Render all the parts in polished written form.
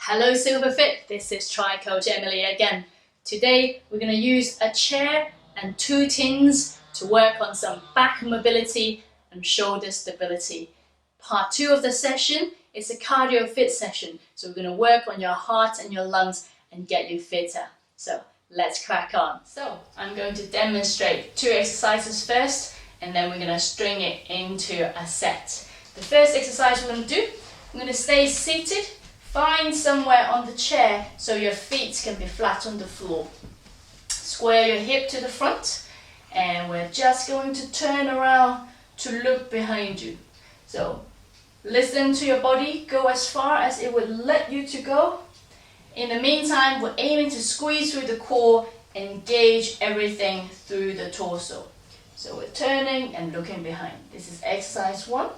Hello Silverfit, this is Tri Coach Emily again. Today we're going to use a chair and two tins to work on some back mobility and shoulder stability. Part 2 of the session is a cardio fit session, so we're going to work on your heart and your lungs and get you fitter. So let's crack on. So I'm going to demonstrate 2 exercises first, and then we're going to string it into a set. The first exercise we're going to do, I'm going to stay seated. Find somewhere on the chair so your feet can be flat on the floor. Square your hip to the front, and we're just going to turn around to look behind you. So listen to your body, go as far as it would let you to go. In the meantime, we're aiming to squeeze through the core, engage everything through the torso. So we're turning and looking behind. This is exercise 1.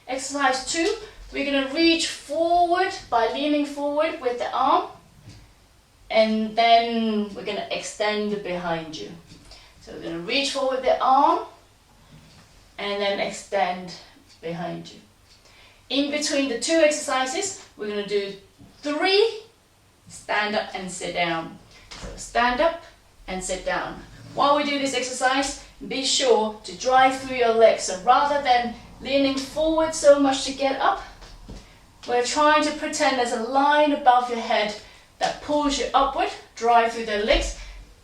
Exercise 2. We're going to reach forward by leaning forward with the arm, and then we're going to extend behind you. So we're going to reach forward with the arm and then extend behind you. In between the 2 exercises, we're going to do 3 stand up and sit down. So stand up and sit down. While we do this exercise, be sure to drive through your legs. So rather than leaning forward so much to get up, we're trying to pretend there's a line above your head that pulls you upward, drive through the legs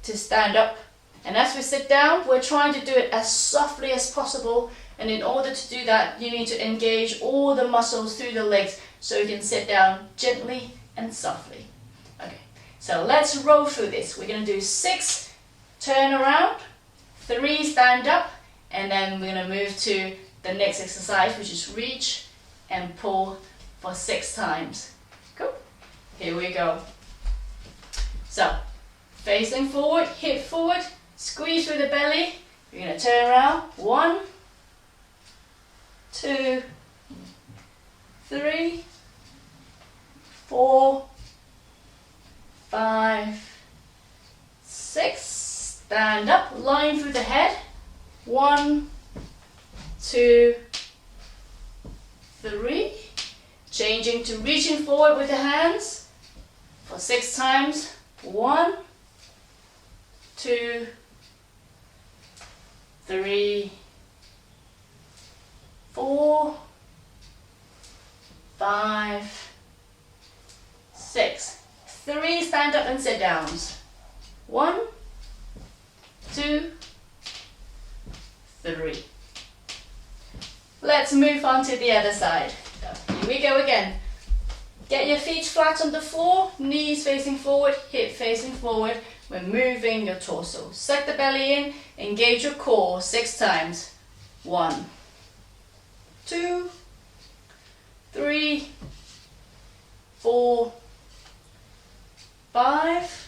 to stand up. And as we sit down, we're trying to do it as softly as possible. And in order to do that, you need to engage all the muscles through the legs so you can sit down gently and softly. Okay, so let's roll through this. We're going to do 6 turn around, 3 stand up, and then we're going to move to the next exercise, which is reach and pull for 6 times. Cool. Here we go. So, facing forward, hip forward, squeeze through the belly. You're going to turn around. 1, 2, 3, 4, 5, 6. Stand up, line through the head. 1, 2, 3. Changing to reaching forward with the hands for 6 times. 1, 2, 3, 4, 5, 6. 3 stand up and sit downs. 1, 2, 3. Let's move on to the other side. So here we go again. Get your feet flat on the floor, knees facing forward, hip facing forward. We're moving your torso. Suck the belly in, engage your core 6 times. 1, 2, 3, 4, 5,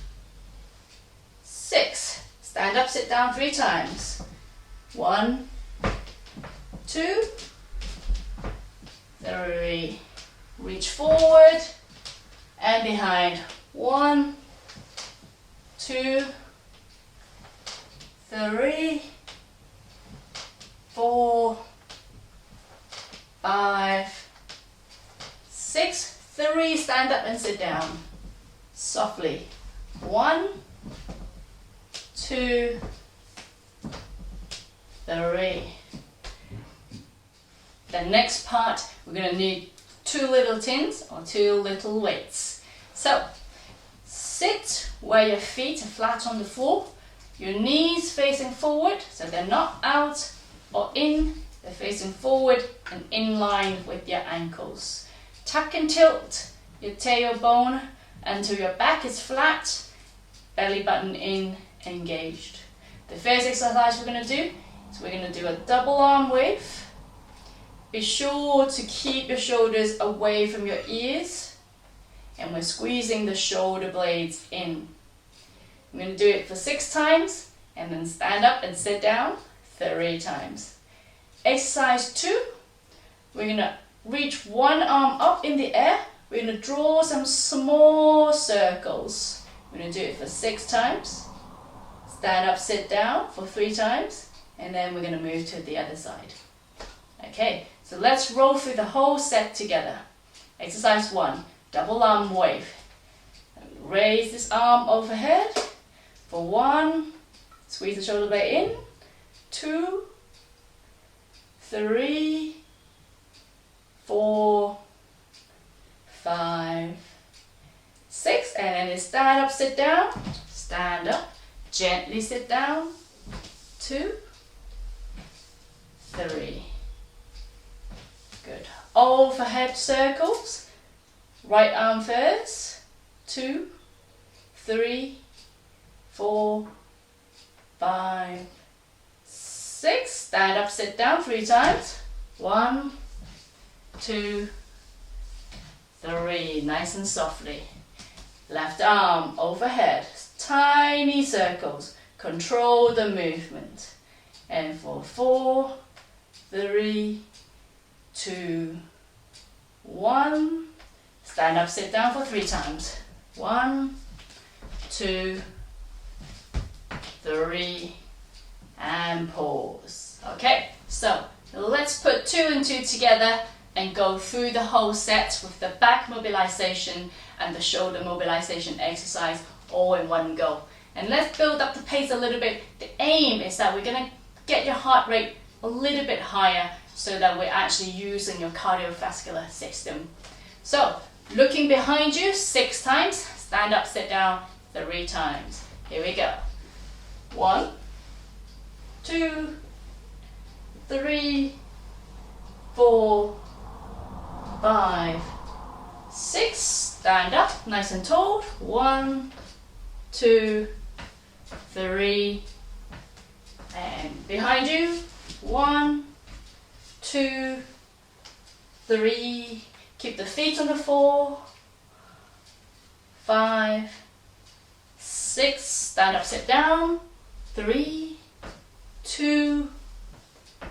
6. Stand up, sit down 3 times. 1, 2, 3. Reach forward and behind. 1, 2, 3, 4, 5, 6. 3. Stand up and sit down. Softly. 1, 2, 3. The next part, we're going to need 2 little tins or 2 little weights. So, sit where your feet are flat on the floor, your knees facing forward, so they're not out or in, they're facing forward and in line with your ankles. Tuck and tilt your tailbone until your back is flat, belly button in, engaged. The first exercise we're going to do is we're going to do a double arm wave. Be sure to keep your shoulders away from your ears, and we're squeezing the shoulder blades in. I'm going to do it for 6 times and then stand up and sit down 3 times. Exercise 2, we're going to reach one arm up in the air. We're going to draw some small circles. We're going to do it for 6 times. Stand up, sit down for 3 times, and then we're going to move to the other side. Okay, so let's roll through the whole set together. Exercise 1. double arm wave. Raise this arm overhead for 1, squeeze the shoulder blade in, 2, 3, 4, 5, 6, and then stand up, sit down, stand up, gently sit down, 2, 3. Good. Overhead circles, right arm first, 2, 3, 4, 5, 6. Stand up, sit down 3 times. 1, 2, 3. Nice and softly. Left arm overhead. Tiny circles. Control the movement. And for 4, 3, 2, 1. Stand up, sit down for 3 times. 1, 2, 3, and pause. Okay, so let's put 2 and 2 together and go through the whole set with the back mobilization and the shoulder mobilization exercise all in one go. And let's build up the pace a little bit. The aim is that we're going to get your heart rate a little bit higher so that we're actually using your cardiovascular system. So, looking behind you 6 times, stand up, sit down 3 times. Here we go. 1, 2, 3, 4, 5, 6. Stand up, nice and tall. 1, 2, 3, and behind you. 1, 2, 3. Keep the feet on the floor. 5, 6. Stand up, sit down. 3, 2,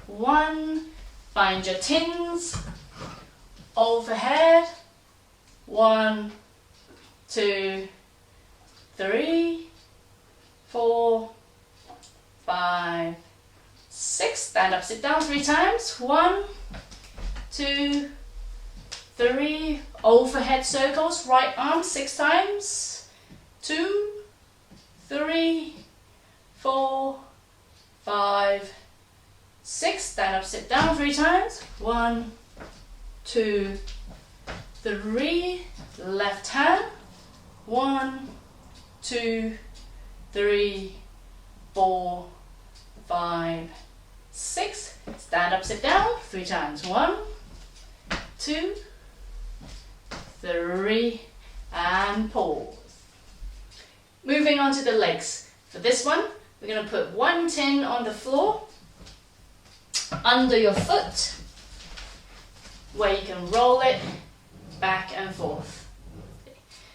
1. Find your tins. Overhead. 1, 2, 3, 4, 5, 6. Stand up, sit down 3 times. 1, 2, 3. Overhead circles. Right arm 6 times. 2, 3, 4, 5, 6. Stand up, sit down 3 times. 1, 2, 3. Left hand. 1, 2, 3, 4, 5, 6. Stand up, sit down 3 times. 1, 2, 3, and pause. Moving on to the legs. For this one, we're going to put 1 tin on the floor under your foot where you can roll it back and forth.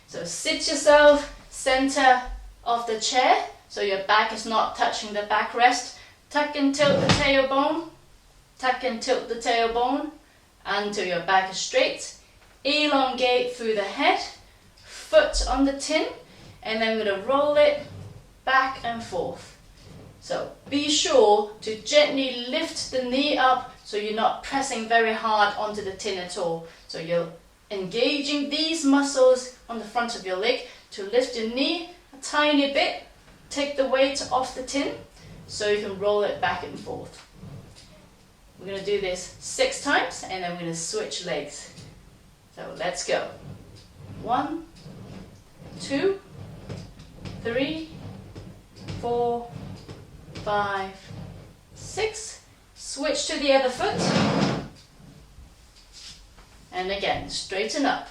So sit yourself center of the chair so your back is not touching the backrest. Tuck and tilt the tailbone. Tuck and tilt the tailbone until your back is straight. Elongate through the head. Foot on the tin. And then we're going to roll it back and forth. So be sure to gently lift the knee up so you're not pressing very hard onto the tin at all. So you're engaging these muscles on the front of your leg to lift your knee a tiny bit. Take the weight off the tin so you can roll it back and forth. We're going to do this 6 times and then we're going to switch legs. So let's go. 1, 2, 3, 4, 5, 6. Switch to the other foot. And again, straighten up.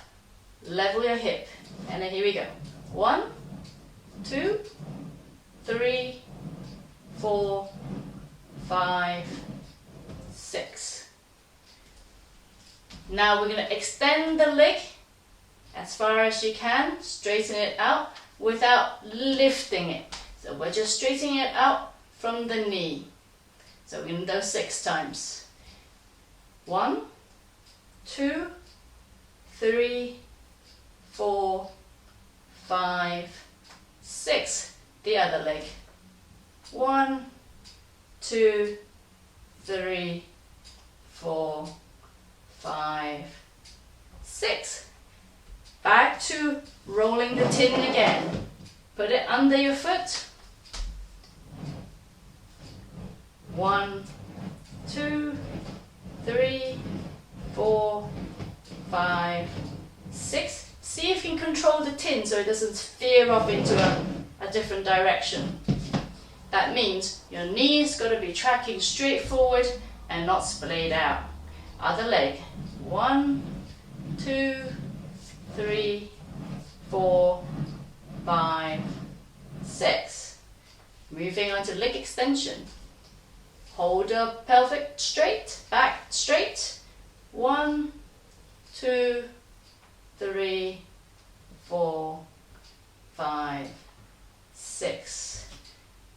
Level your hip. And then here we go. 1, 2, 3, 4, 5, 6. Now we're going to extend the leg as far as you can. Straighten it out without lifting it. So we're just straightening it out from the knee. So we're going to do 6 times. 1, 2, 3, 4, 5, 6. The other leg. 1, 2, 3, 4, 5, 6. to rolling the tin again. Put it under your foot. 1, 2, 3, 4, 5, 6. See if you can control the tin so it doesn't veer off into a different direction. That means your knee's got to be tracking straight forward and not splayed out. Other leg. 1, 2, 3, 4, 5, 6. Moving on to leg extension. Hold the pelvic straight, back straight. 1, 2, 3, 4, 5, 6.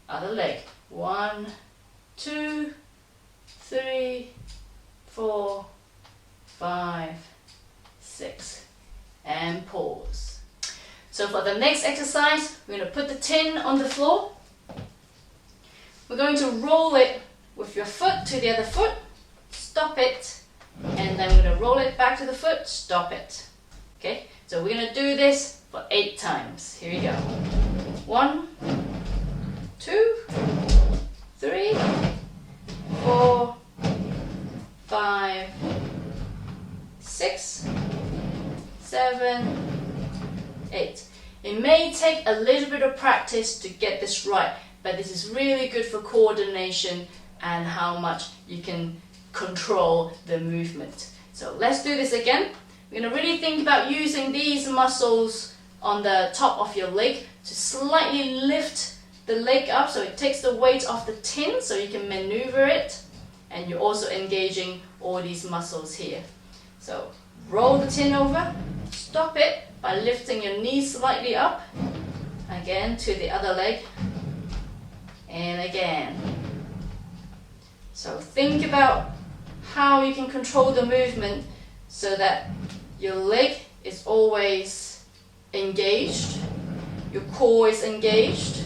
Other leg. 1, 2, 3, 4, 5, 6. And pause. So for the next exercise, we're going to put the tin on the floor. We're going to roll it with your foot to the other foot, stop it, and then we're going to roll it back to the foot, stop it. Okay, so we're going to do this for 8 times. Here we go. 1, 2, 3, 4, 5, 6, 7, 8. It may take a little bit of practice to get this right, but this is really good for coordination and how much you can control the movement. So let's do this again. We're going to really think about using these muscles on the top of your leg to slightly lift the leg up so it takes the weight off the tin so you can maneuver it, and you're also engaging all these muscles here. So roll the tin over, stop it by lifting your knees slightly up, again to the other leg, and again. So think about how you can control the movement so that your leg is always engaged, your core is engaged,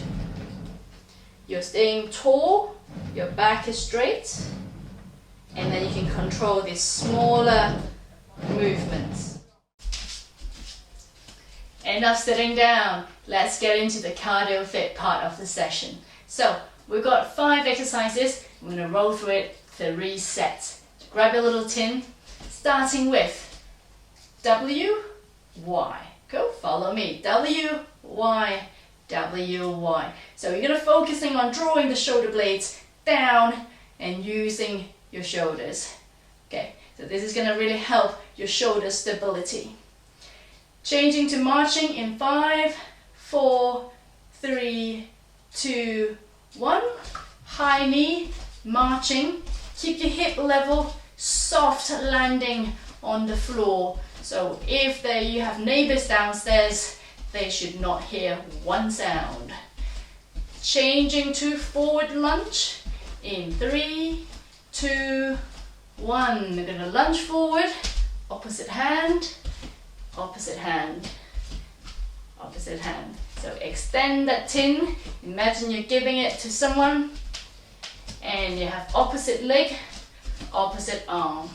you're staying tall, your back is straight, and then you can control these smaller movements. Enough sitting down. Let's get into the cardio fit part of the session. So we've got 5 exercises. We're going to roll through it 3 sets. Grab your little tin, starting with W, Y. Go, follow me. W, Y, W, Y. So you're going to focusing on drawing the shoulder blades down and using your shoulders. Okay, so this is going to really help your shoulder stability. Changing to marching in 5, 4, 3, 2, 1. High knee, marching. Keep your hip level, soft landing on the floor. So if you have neighbors downstairs, they should not hear one sound. Changing to forward lunge in 3, 2, 1. We're going to lunge forward, opposite hand, opposite hand, opposite hand. So extend that tin. Imagine you're giving it to someone, and you have opposite leg, opposite arm.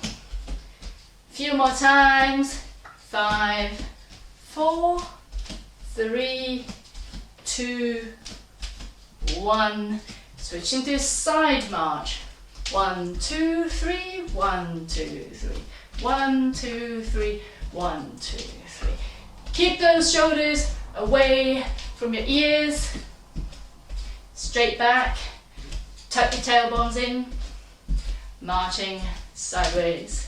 Few more times. 5, 4, 3, 2, 1. Switching to side march. 1, 2, 3, 1, 2, 3, 1, 2, 3, 1, 2, 3. Keep those shoulders away from your ears. Straight back. Tuck your tailbones in. Marching sideways.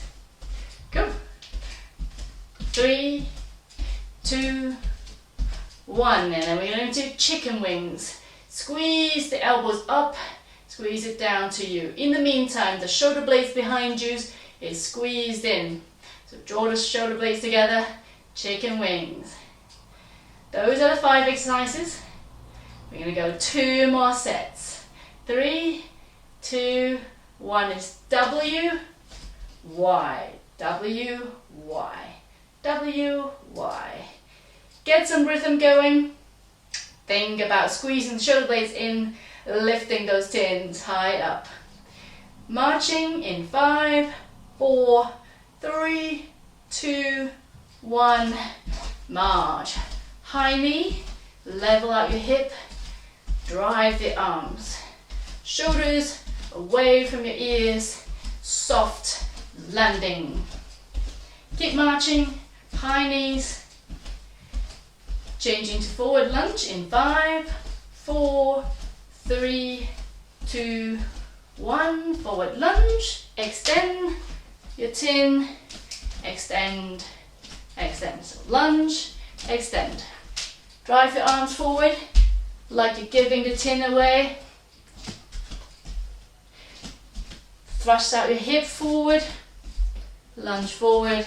Go. 3, 2, 1. And then we're going to do chicken wings. Squeeze the elbows up. Squeeze it down to you. In the meantime, the shoulder blades behind you is squeezed in. So draw the shoulder blades together. Chicken wings. Those are the 5 exercises. We're going to go 2 more sets. 3, 2, 1 is W, Y, W, Y, W, Y. Get some rhythm going. Think about squeezing the shoulder blades in, lifting those tins high up. Marching in 5, 4, 3, 2, 1. march. High knee, level out your hip, drive the arms. Shoulders away from your ears, soft landing. Keep marching, high knees. Changing to forward lunge in 5, 4, 3, 2, 1. Forward lunge, extend your tin, extend, extend. So lunge, extend. Drive your arms forward like you're giving the tin away. Thrust out your hip forward, lunge forward.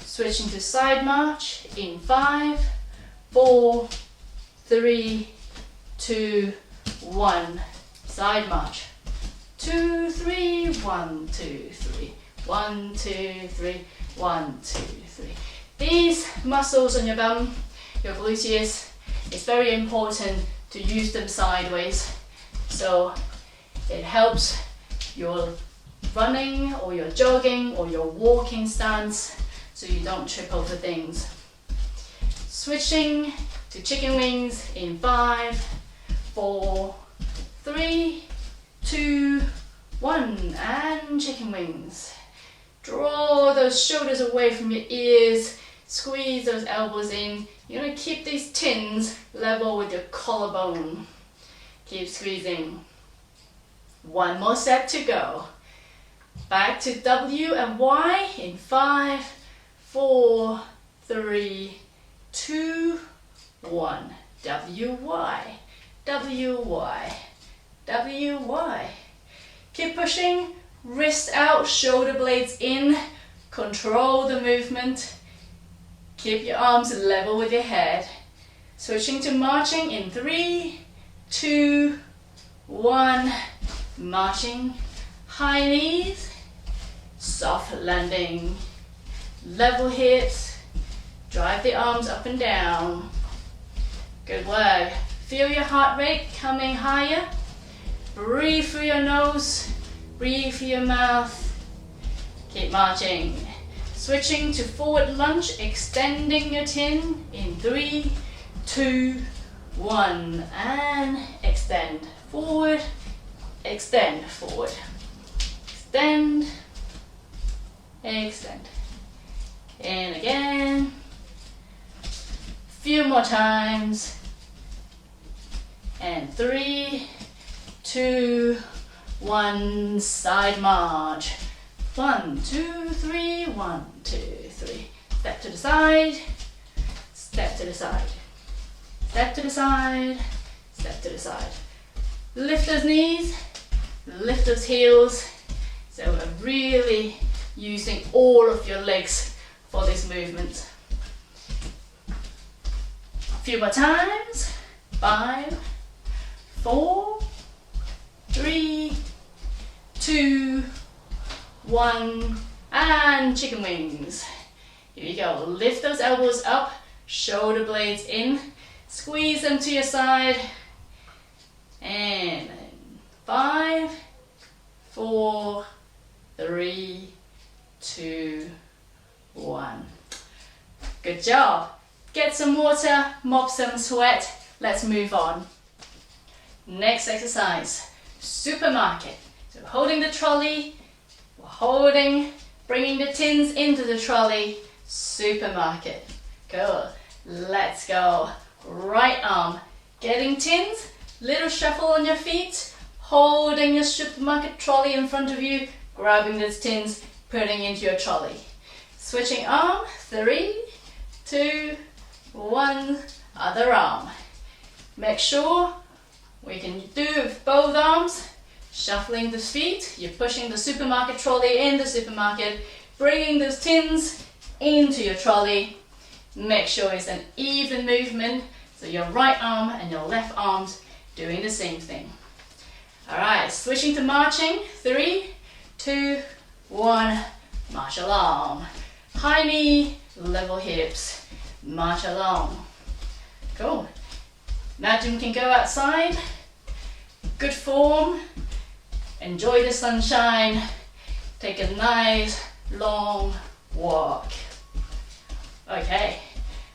Switching to side march in 5, 4, 3, 2, 1. Side march. 2, 3, 1, 2, 3. 1, 2, 3, 1, 2, 3. These muscles on your bum, your gluteus, it's very important to use them sideways. So it helps your running or your jogging or your walking stance so you don't trip over things. Switching to chicken wings in 5, 4, 3, 2, 1, and chicken wings. Draw those shoulders away from your ears, squeeze those elbows in. You're going to keep these tins level with your collarbone. Keep squeezing. One more set to go. Back to W and Y in 5, 4, 3, 2, 1. W, Y, W, Y, W, Y. Keep pushing, wrist out, shoulder blades in. Control the movement. Keep your arms level with your head. Switching to marching in 3, 2, 1. Marching, high knees, soft landing, level hips, drive the arms up and down. Good work. Feel your heart rate coming higher. Breathe through your nose, breathe through your mouth. Keep marching. Switching to forward lunge, extending your tin in 3, 2, 1, and extend forward. Extend forward, extend, extend, and again, few more times, and 3, 2, 1, side march, 1, 2, 3, 1, 2, 3, step to the side, step to the side, step to the side, step to the side, lift those knees, lift those heels. So we're really using all of your legs for this movement. A few more times. 5, 4, 3, 2, 1, and chicken wings. Here you go. Lift those elbows up, shoulder blades in, squeeze them to your side, and 5, 4, 3, 2, 1. Good job. Get some water, mop some sweat. Let's move on. Next exercise, supermarket. So holding the trolley, bringing the tins into the trolley, supermarket. Cool. Let's go. Right arm, getting tins. Little shuffle on your feet, holding your supermarket trolley in front of you, grabbing those tins, putting into your trolley. Switching arm, 3, 2, 1, other arm. Make sure we can do with both arms, shuffling the feet, you're pushing the supermarket trolley in the supermarket, bringing those tins into your trolley. Make sure it's an even movement, so your right arm and your left arms doing the same thing. Alright, switching to marching. 3, 2, 1, march along. High knee, level hips, march along. Cool. Imagine we can go outside. Good form. Enjoy the sunshine. Take a nice long walk. Okay,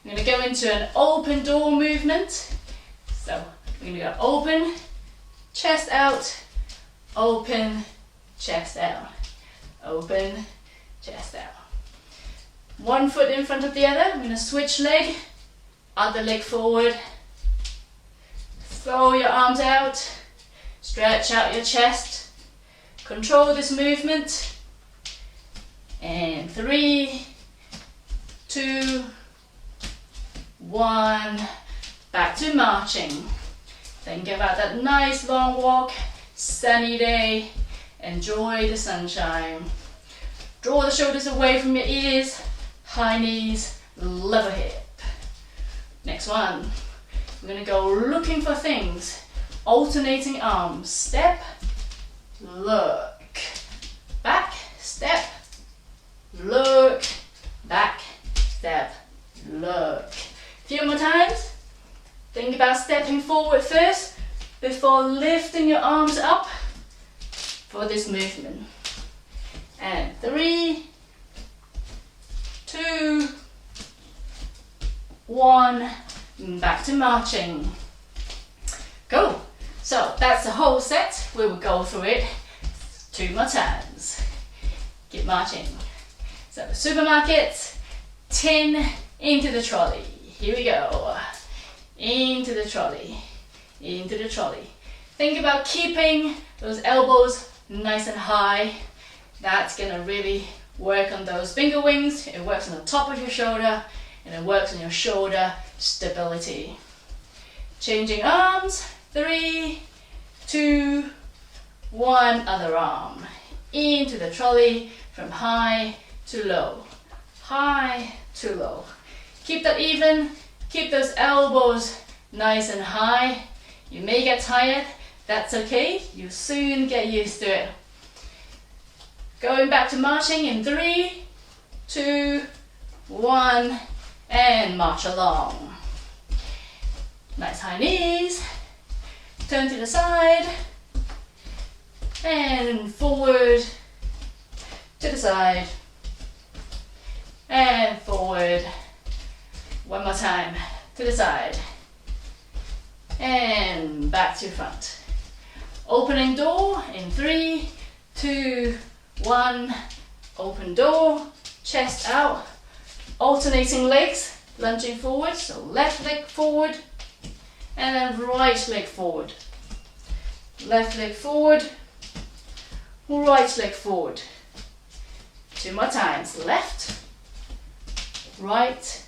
I'm going to go into an open door movement. So we're going to go open, chest out, open, chest out, open, chest out. One foot in front of the other. I'm going to switch leg, other leg forward. Throw your arms out, stretch out your chest. Control this movement. And 3, 2, 1. Back to marching. Think about that nice long walk, sunny day. Enjoy the sunshine. Draw the shoulders away from your ears, high knees, level hip. Next one. We're going to go looking for things. Alternating arms. Step, look. Back, step, look. Back, step, look. A few more times. Think about stepping forward first before lifting your arms up for this movement. And 3, 2, 1. Back to marching. Go. So that's the whole set. We will go through it 2 more times. Keep marching. So supermarket, tin into the trolley. Here we go. Into the trolley. Into the trolley. Think about keeping those elbows nice and high. That's gonna really work on those finger wings. It works on the top of your shoulder and it works on your shoulder stability. Changing arms. 3, 2, 1. Other arm. Into the trolley from high to low. High to low. Keep that even. Keep those elbows nice and high. You may get tired. That's okay. You'll soon get used to it. Going back to marching in 3, 2, 1. And march along. Nice high knees. Turn to the side. And forward. To the side. And forward. One more time. To the side. And back to front. Opening door in 3, 2, 1. Open door. Chest out. Alternating legs, lunging forward, so left leg forward, and then right leg forward. Left leg forward, right leg forward. 2 more times, left, right,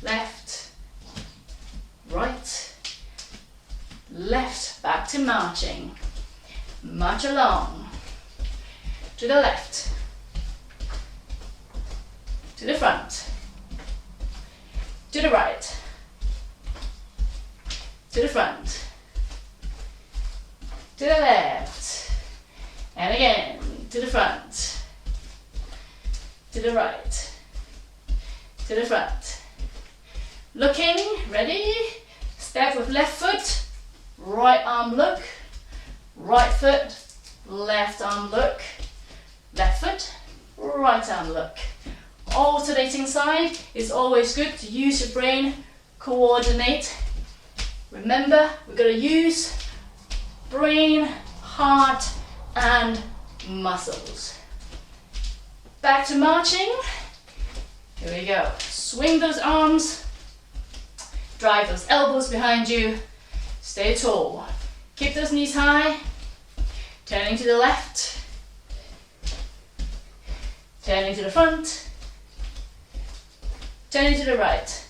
left, right, left, back to marching. March along, to the left. To the front, to the right, to the front, to the left, and again, to the front, to the right, to the front. Looking, ready, step with left foot, right arm look, right foot, left arm look, left foot, right arm look. Alternating side is always good to use your brain, coordinate. Remember, we're going to use brain, heart, and muscles. Back to marching. Here we go. Swing those arms, drive those elbows behind you, stay tall. Keep those knees high, turning to the left, turning to the front, turning to the right.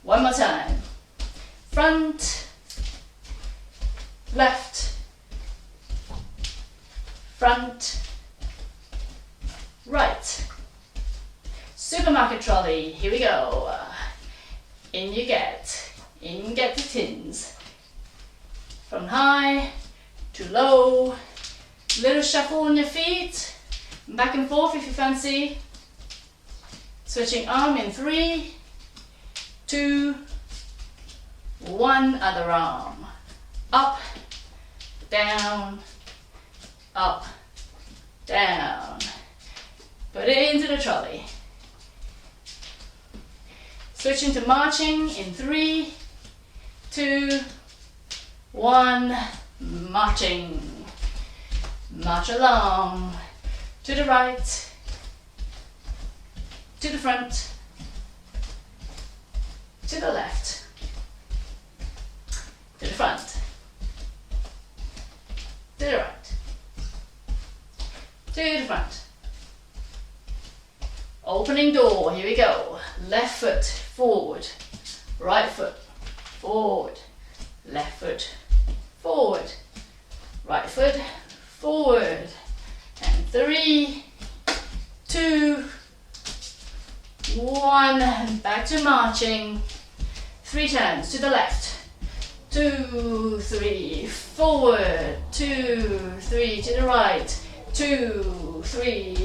One more time. Front, left, front, right. Supermarket trolley, here we go. In you get the tins. From high to low, little shuffle on your feet, back and forth if you fancy. Switching arm in 3, 2, 1, other arm. Up, down, up, down. Put it into the trolley. Switching to marching in 3, 2, 1, marching. March along, to the right, to the front, to the left, to the front, to the right, to the front. Opening door, here we go. Left foot forward, right foot forward, left foot forward, right foot forward, and 3, 2, 1, and back to marching. 3 turns to the left, 2, 3, forward, 2, 3, to the right, 2, 3,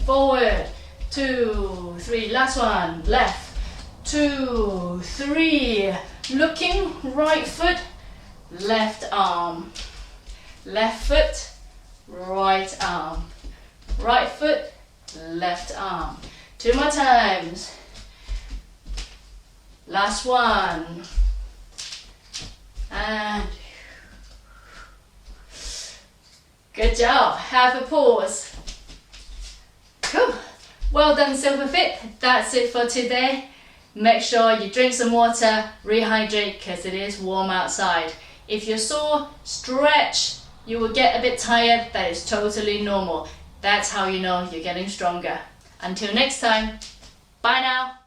forward, 2, 3, last one, left, 2, 3, looking, right foot, left arm, left foot, right arm, right foot, left arm. 2 more times. Last one. And good job. Have a pause. Cool. Well done, Silverfit. That's it for today. Make sure you drink some water, rehydrate because it is warm outside. If you're sore, stretch. You will get a bit tired, that is totally normal. That's how you know you're getting stronger. Until next time, bye now.